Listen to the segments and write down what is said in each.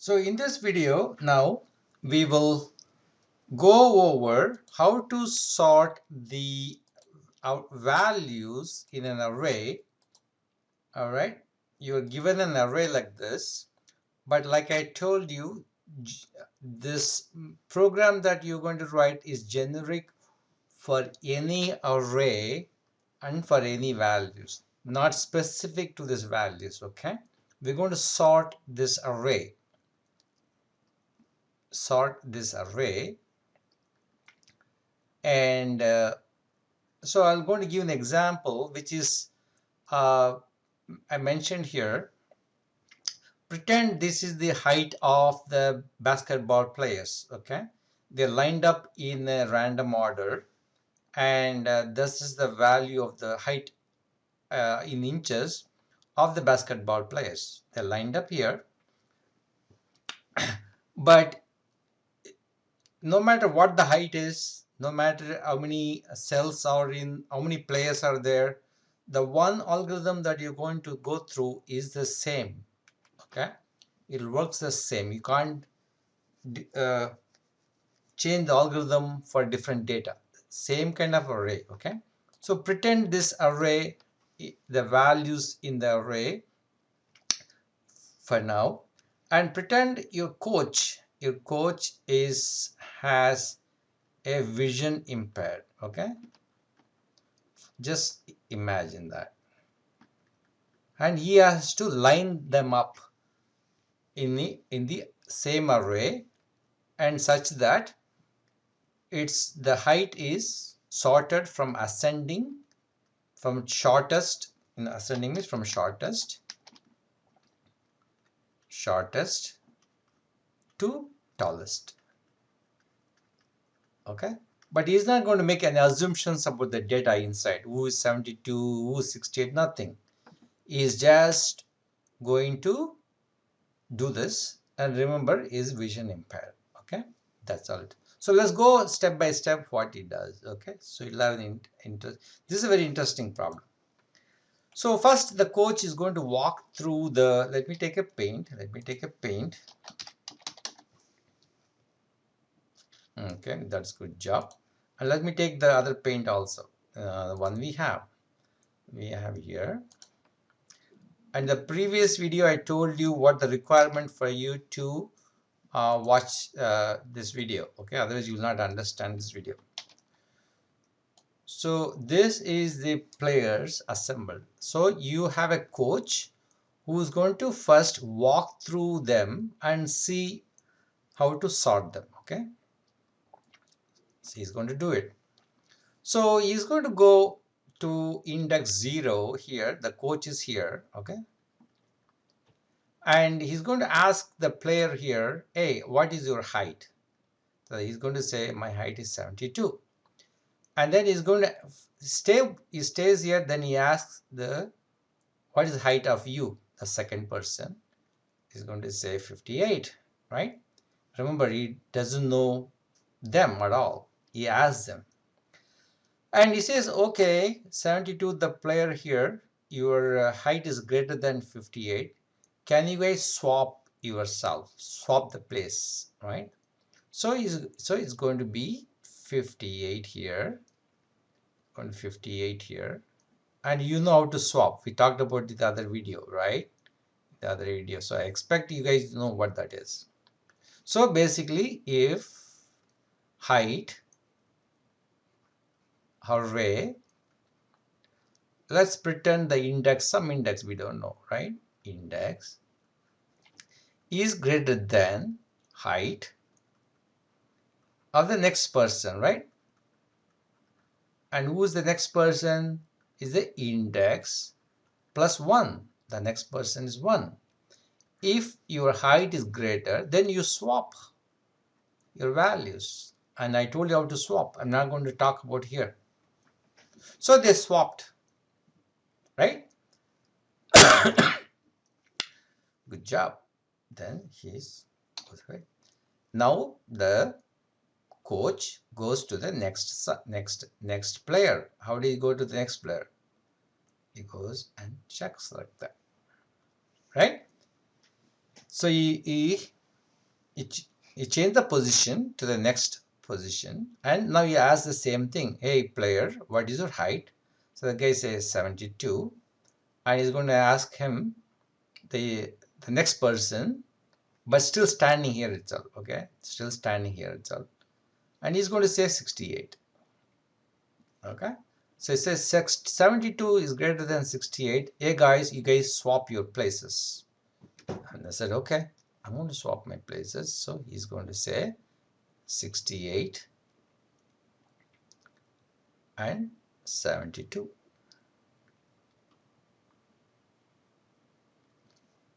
So in this video now we will go over how to sort the values in an array. All right, you're given an array like this, but like I told you, this program that you're going to write is generic for any array and for any values, not specific to this values. Okay, we're going to sort this array, and so I'm going to give an example which is I mentioned here. Pretend this is the height of the basketball players. Okay, they're lined up in a random order, and this is the value of the height in inches of the basketball players. They're lined up here, but no matter what the height is, no matter how many cells are in, how many players are there, the one algorithm that you're going to go through is the same. Okay, it works the same. You can't change the algorithm for different data. Same kind of array. Okay, so pretend this array, the values in the array for now, and pretend your coach has a vision impaired. Okay, just imagine that, and he has to line them up in the same array, and such that the height is sorted from ascending, from shortest. Ascending is from shortest to tallest. Okay, but he's not going to make any assumptions about the data inside, who is 72, who is 68, nothing. He's just going to do this, and remember, is vision impaired. Okay, that's all. So let's go step by step what he does. Okay, so you'll have an interest. This is a very interesting problem. So first, the coach is going to walk through the, let me take a paint. Okay, that's good job. And let me take the other paint also, the one we have here. And the previous video I told you what the requirement for you to watch this video. Okay, otherwise you will not understand this video. So this is the players assembled. So you have a coach who is going to first walk through them and see how to sort them. Okay, so he's going to do it. So he's going to go to index 0 here. The coach is here. Okay, and he's going to ask the player here, hey, what is your height? So he's going to say my height is 72, and then he's going to he stays here. Then he asks what is the height of you, the second person. He's going to say 58, right? Remember, he doesn't know them at all. He asks them, and he says, okay, 72, the player here, your height is greater than 58. Can you guys swap the place, right? So it's going to be 58 here, and 58 here, and you know how to swap. We talked about the other video, right? The other video. So I expect you guys know what that is. So basically, if height array, let's pretend the index, some index we don't know, right? Index is greater than height of the next person, right? And who is the next person? Is the index plus 1. The next person is 1. If your height is greater, then you swap your values. And I told you how to swap. I'm not going to talk about here. So they swapped, right? Good job. Then he's right. Now the coach goes to the next player. How do you go to the next player? He goes and checks like that, right? So he you change the position to the next position, and now you ask the same thing. Hey player, what is your height? So the guy says 72, and he's going to ask him the next person, but still standing here itself. Okay, still standing here itself, and he's going to say 68. Okay, so it says 72 is greater than 68. Hey guys, you guys swap your places. And I said, okay, I'm going to swap my places. So he's going to say 68 and 72.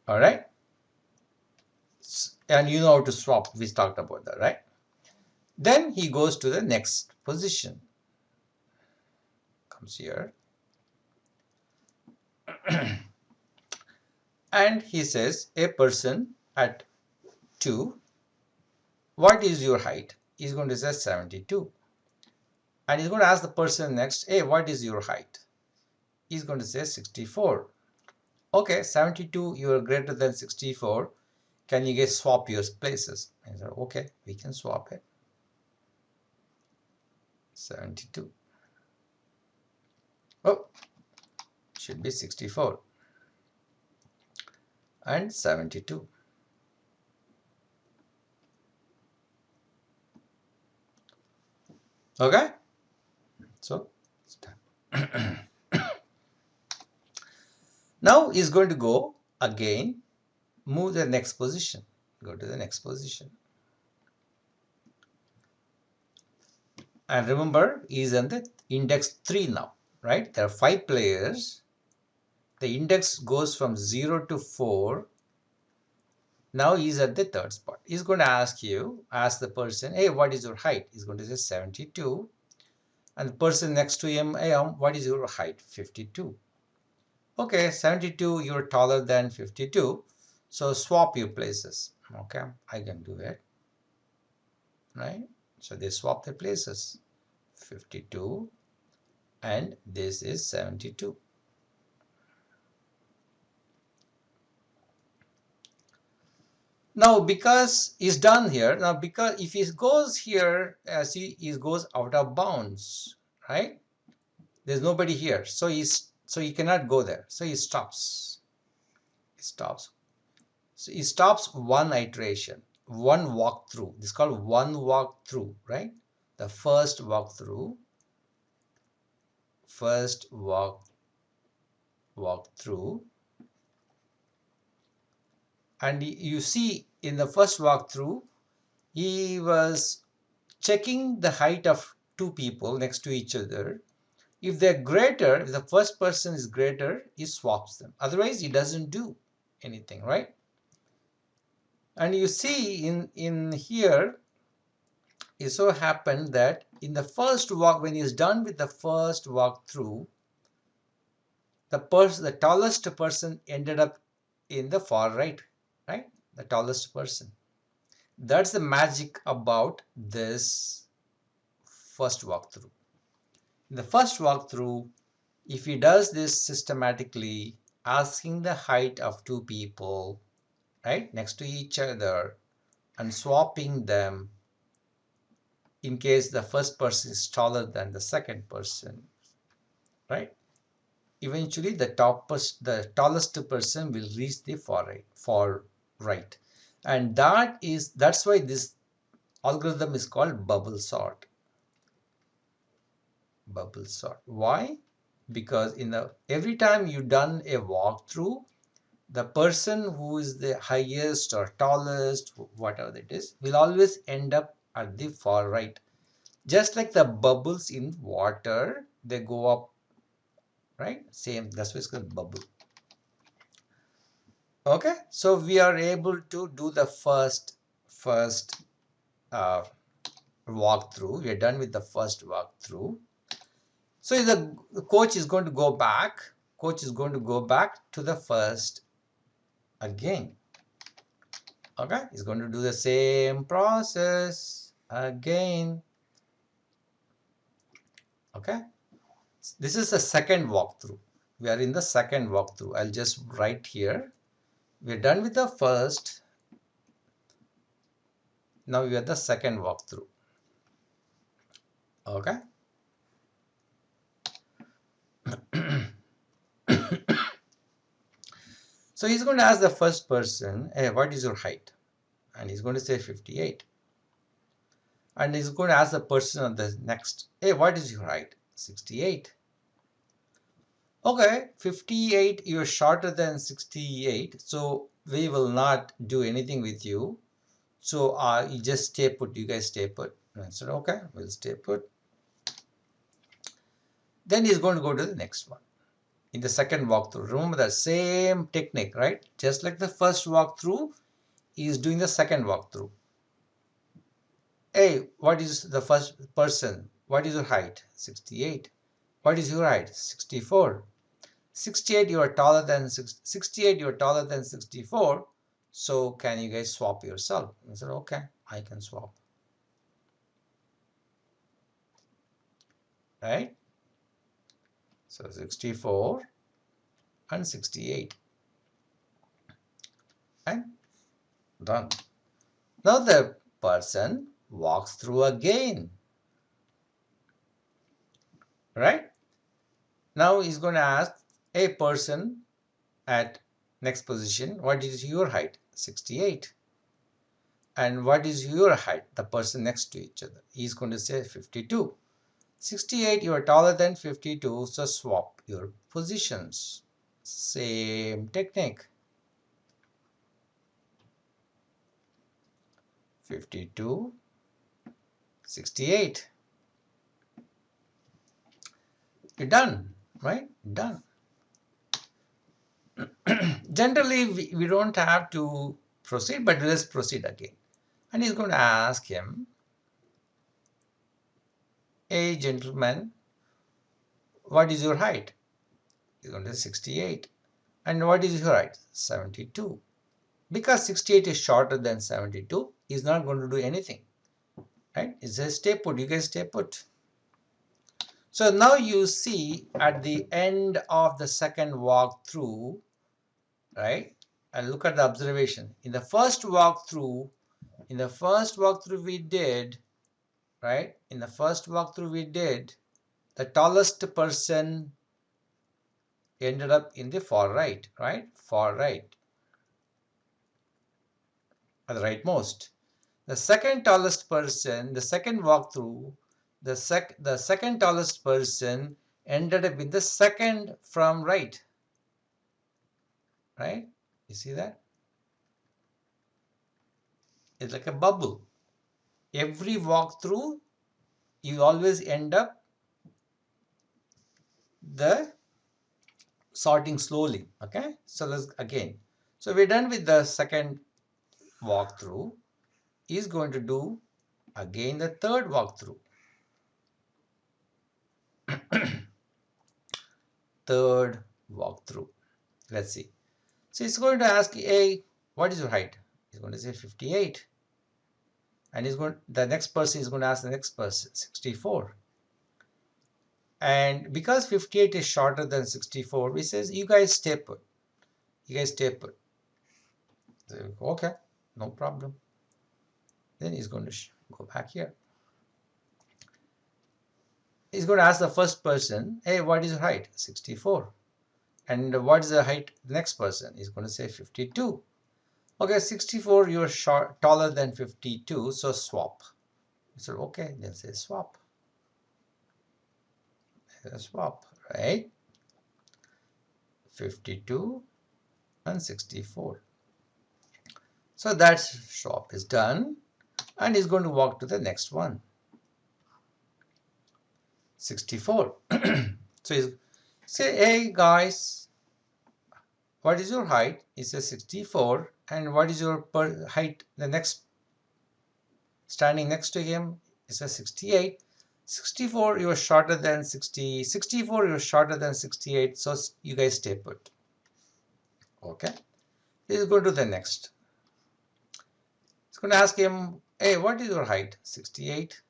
All right. And you know how to swap. We talked about that, right? Then he goes to the next position. Comes here. And he says, a person at 2, what is your height? He's going to say 72. And he's going to ask the person next, hey, what is your height? He's going to say 64. Okay, 72, you are greater than 64. Can you guys swap your places? And he said, okay, we can swap it. 72. Oh, should be 64 and 72. Okay, so it's done. Now he's going to go again, move the next position, go to the next position. And remember, he's on the index 3 now, right? There are 5 players. The index goes from 0 to 4. Now he's at the third spot. He's going to ask the person, hey, what is your height? He's going to say 72. And the person next to him, hey, what is your height? 52. Okay, 72, you're taller than 52. So swap your places. Okay, I can do it. Right? So they swap their places. 52 and this is 72. Now because he's done here, now because if he goes here, see, he goes out of bounds, right? There's nobody here, so he cannot go there, so he stops. So he stops one iteration, one walkthrough. This is called one walkthrough, right? The first walkthrough, and you see in the first walkthrough, he was checking the height of 2 people next to each other. If they're greater, if the first person is greater, he swaps them. Otherwise, he doesn't do anything, right? And you see in here, it so happened that in the first walk, when he's done with the first walkthrough, the tallest person ended up in the far right, right? The tallest person. That's the magic about this first walkthrough. In the first walkthrough, if he does this systematically, asking the height of 2 people, right, next to each other and swapping them in case the first person is taller than the second person, right? Eventually, the tallest person will reach the far right. And that's why this algorithm is called bubble sort. Bubble sort. Why? Because every time you've done a walkthrough, the person who is the highest or tallest, whatever it is, will always end up at the far right. Just like the bubbles in water, they go up, right? Same, that's why it's called bubble. Okay, so we are able to do the first walkthrough. We are done with the first walkthrough. So the coach is going to go back. Coach is going to go back to the first again. Okay, he's going to do the same process again. Okay, this is the second walkthrough. We are in the second walkthrough. I'll just write here. We're done with the first. Now you are the second walkthrough. Okay. So he's going to ask the first person, hey, what is your height? And he's going to say 58. And he's going to ask the person on the next, hey, what is your height? 68. Okay, 58, you're shorter than 68, so we will not do anything with you. So you just stay put, you guys stay put. And I said, okay, we'll stay put. Then he's going to go to the next one. In the second walkthrough, remember the same technique, right? Just like the first walkthrough, he is doing the second walkthrough. Hey, what is the first person? What is your height? 68. What is your height? 64. 68, you are taller than 68, you are taller than 64. So can you guys swap yourself? I said, okay, I can swap. Right? So 64 and 68. And done. Now the person walks through again. Right? Now he's going to ask a person at next position, what is your height? 68. And what is your height? The person next to each other. He's going to say 52. 68, you are taller than 52, so swap your positions. Same technique. 52, 68. You're done, right? Done. Generally, we don't have to proceed, but let's proceed again. And he's going to ask him, hey, gentleman, what is your height? He's going to say 68. And what is your height? 72. Because 68 is shorter than 72, he's not going to do anything. Right? It says stay put. You guys stay put. So now you see at the end of the second walkthrough, right? And look at the observation. In the first walkthrough we did, right? In the first walkthrough we did, the tallest person ended up in the far right, right? Far right. At the rightmost. The second tallest person, the second walkthrough, the second tallest person ended up in the second from right. Right? You see that? It's like a bubble. Every walkthrough, you always end up the sorting slowly. Okay? So let's again. So we're done with the second walkthrough. He's going to do again the third walkthrough. Third walkthrough. Let's see. So he's going to ask, hey, what is your height? He's going to say 58. And the next person is going to ask the next person, 64. And because 58 is shorter than 64, we says, you guys stay put. You guys stay put. So, okay, no problem. Then he's going to go back here. He's going to ask the first person, hey, what is your height? 64. And what is the height? The next person is going to say 52. Okay, 64, you're taller than 52, so swap. So, okay, then say swap. Swap, right? 52 and 64. So that swap is done. And he's going to walk to the next one. 64. So he's say, hey guys, what is your height? He says 64. And what is your height? The next standing next to him is a 68. 64, you are shorter than 60. 64, you are shorter than 68. So you guys stay put. Okay. Let's go to the next. It's going to ask him, hey, what is your height? 68.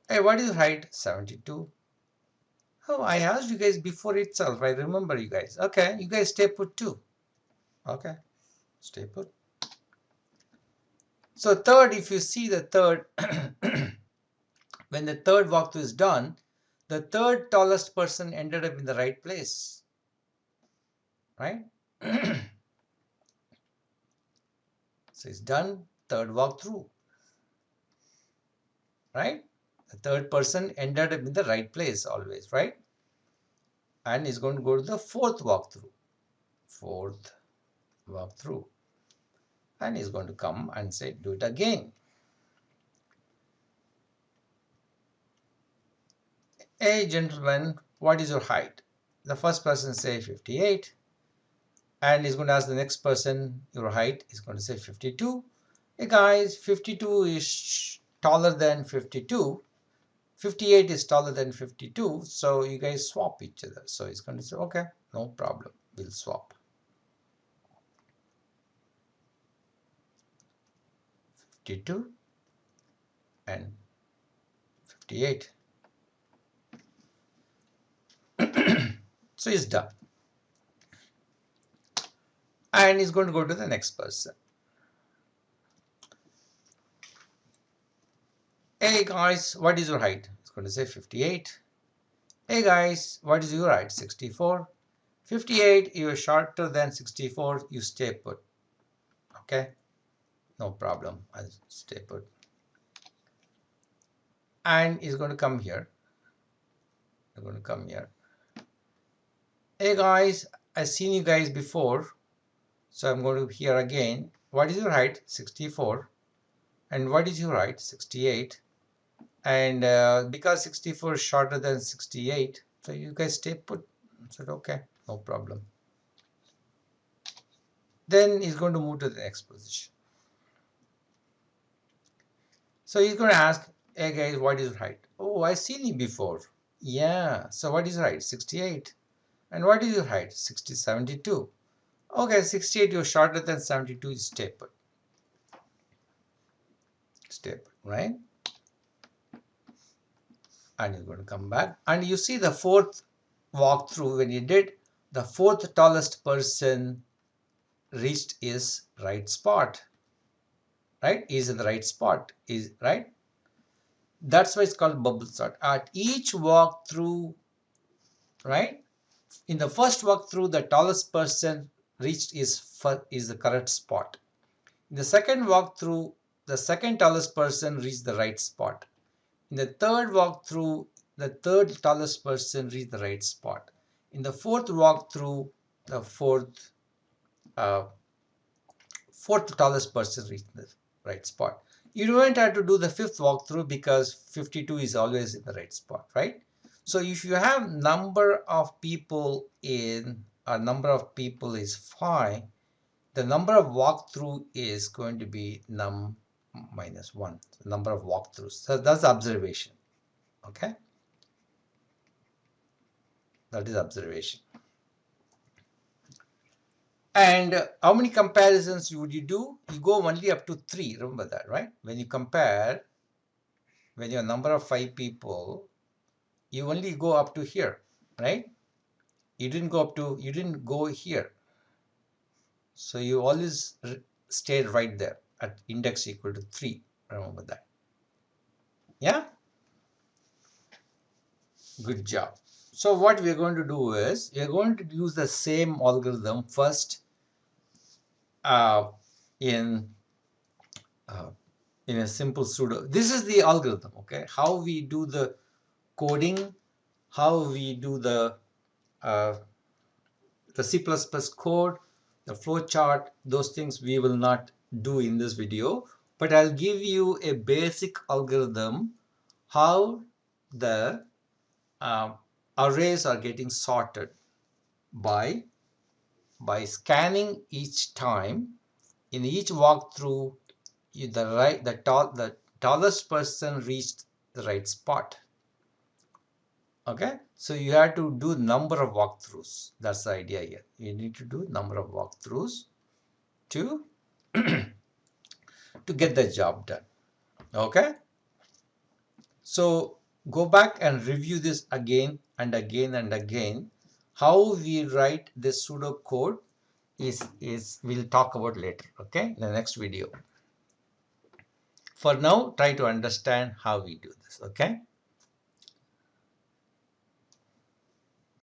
Hey, what is your height? 72. Oh, I asked you guys before itself. I remember you guys. Okay, you guys stay put too. Okay, stay put. So third, if you see the third, when the third walkthrough is done, the third tallest person ended up in the right place, right? So it's done, third walkthrough, right? The third person ended up in the right place always, right? And is going to go to the fourth walkthrough, and he's going to come and say, do it again. Hey gentlemen, what is your height? The first person say 58, and he's going to ask the next person, your height. He's going to say 52. Hey guys, 52 is taller than 52. 58 is taller than 52, so you guys swap each other. So he's going to say, okay, no problem, we'll swap. 52 and 58. So he's done. And he's going to go to the next person. Hey guys, what is your height? It's going to say 58. Hey guys, what is your height? 64. 58, you are shorter than 64, you stay put. Okay, no problem, I'll stay put. And he's going to come here. I'm going to come here. Hey guys, I've seen you guys before, so I'm going to here again. What is your height? 64. And what is your height? 68. And because 64 is shorter than 68, so you guys stay put. I said, okay, no problem. Then he's going to move to the next position. So he's going to ask, hey guys, what is your height? Oh, I've seen you before. Yeah, so what is your height? 68. And what is your height? 72. Okay, 68, you're shorter than 72, is stay put. Stay put, right? And you're going to come back. And you see the fourth walkthrough, when you did, the fourth tallest person reached his right spot. Right? Is in the right spot. Is right? That's why it's called bubble sort. At each walkthrough, right? In the first walkthrough, the tallest person reached is the correct spot. In the second walkthrough, the second tallest person reached the right spot. In the third walkthrough, the third tallest person reached the right spot. In the fourth walkthrough, the fourth tallest person reached the right spot. You don't have to do the fifth walkthrough because 52 is always in the right spot, right? So if you have number of people in a number of people is 5, the number of walkthrough is going to be num minus 1, the number of walkthroughs. So that's observation. Okay, that is observation. And how many comparisons would you do? You go only up to 3. Remember that, right? When you compare, when your number of 5 people, you only go up to here, right? You didn't go here. So you always stayed right there at index equal to 3. Remember that. Yeah? Good job. So what we're going to do is, we're going to use the same algorithm first in a simple pseudo. This is the algorithm, okay? How we do the coding, how we do the C++ code, the flow chart, those things we will not do in this video, but I'll give you a basic algorithm how the arrays are getting sorted by scanning each time. In each walkthrough, the tallest person reached the right spot. Okay, so you have to do number of walkthroughs. That's the idea here. You need to do number of walkthroughs to to get the job done. Okay, so go back and review this again and again and again. How we write this pseudo code is we'll talk about later. Okay, in the next video. for now, try to understand how we do this, okay?